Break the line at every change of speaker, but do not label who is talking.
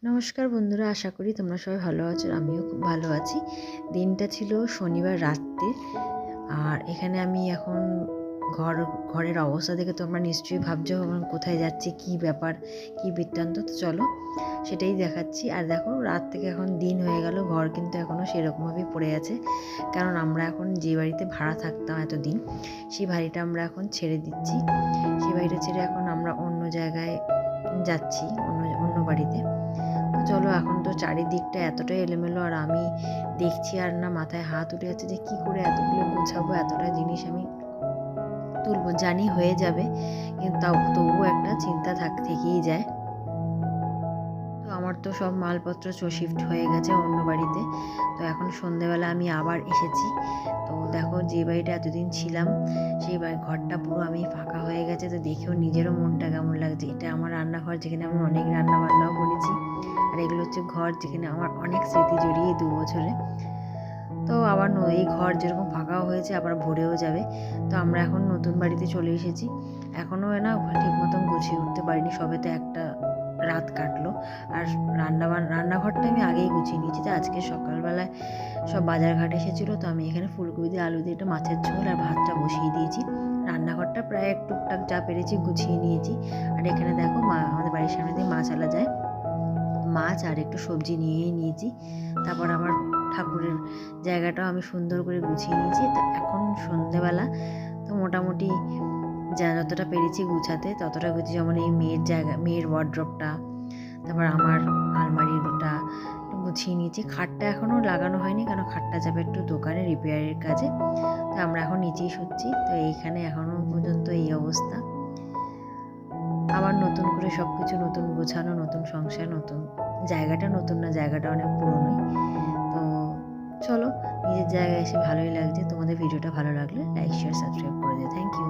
নমস্কার বন্ধুরা, আশা করি তোমরা সবাই ভালো আছো। আমিও খুব ভালো আছি। দিনটা ছিল শনিবার রাত্রে। আর এখানে আমি এখন ঘরের অবস্থা দেখে তোমরা নিশ্চয়ই ভাবছো কোথায় যাচ্ছি, কি ব্যাপার, কি বৃত্তান্ত। তো চলো সেটাই দেখাচ্ছি। আর দেখো, রাত থেকে এখন দিন হয়ে গেল, ঘর কিন্তু এখনও সেরকমভাবেই পড়ে আছে। কারণ আমরা এখন যে বাড়িতে ভাড়া থাকতাম এতদিন, সেই বাড়িটা আমরা এখন ছেড়ে দিচ্ছি। সেই বাড়িটা ছেড়ে এখন আমরা অন্য জায়গায় যাচ্ছি, অন্য বাড়িতে। চলো, এখন তো চারিদিকটা এতটাই এলোমেলো, আর আমি দেখছি আর না মাথায় হাত উঠে যাচ্ছে যে কী করে এতগুলো গোছাবো, এতটা জিনিস আমি তুলবো। জানি হয়ে যাবে, কিন্তু তবুও একটা চিন্তা থেকেই যায়। তো আমার তো সব মালপত্র শিফট হয়ে গেছে অন্য বাড়িতে। তো এখন সন্ধেবেলা আমি আবার এসেছি। তো দেখো, যে বাড়িটা এতদিন ছিলাম সেই ঘরটা পুরো আমি ফাঁকা হয়ে গেছে। তো দেখেও নিজেরও মনটা কেমন লাগছে। এটা আমার রান্নাঘর, যেখানে আমি অনেক রান্না বান্নাও করেছি। আর এগুলো হচ্ছে ঘর যেখানে আমার অনেক স্মৃতি জড়িয়ে 2 বছরে। তো আবার এই ঘর যেরকম ফাঁকাও হয়েছে আবার ভরেও যাবে। তো আমরা এখন নতুন বাড়িতে চলে এসেছি। এখনও না ঠিক মতন গুছিয়ে উঠতে পারিনি, সবে তো একটা রাত কাটলো। আর রান্নাঘরটা আমি আগেই গুছিয়ে নিয়েছি। তো আজকে সকালবেলায় সব বাজারঘাট এসেছিলো, তো আমি এখানে ফুলকপি দিয়ে আলু দিয়ে একটা মাছের ঝোল আর ভাতটা বসিয়ে দিয়েছি। রান্নাঘরটা প্রায় টুকটাক যা পেরেছি গুছিয়ে নিয়েছি। আর এখানে দেখো, আমাদের বাড়ির সামনে দিয়ে মাছ আলা যায়, মাছ আর একটু সবজি নিয়েই নিয়েছি। তারপর আমার ঠাকুরের জায়গাটাও আমি সুন্দর করে গুছিয়ে নিয়েছি। তো এখন সন্ধেবেলা, তো মোটামুটি যতটা পেরেছি গুছাতে ততটা গুছিয়ে, যেমন এই মেয়ের ওয়ার্ড্রপটা, তারপর আমার আলমারিটা একটু গুছিয়ে নিয়েছি। খাটটা এখনও লাগানো হয়নি, কারণ খাটটা যাবে একটু দোকানে রিপেয়ারের কাজে। তো আমরা এখন নিচেই শুচ্ছি। তো এইখানে এখনও পর্যন্ত এই অবস্থা। আবার নতুন করে সব কিছু নতুন গোছানো, নতুন সংসার, নতুন জায়গাটা নতুন না, জায়গাটা অনেক পুরনোই। তো চলো, নিজের জায়গায় এসে ভালোই লাগছে। তোমাদের ভিডিওটা ভালো লাগলে লাইক, শেয়ার, সাবস্ক্রাইব করে দিও। Thank you.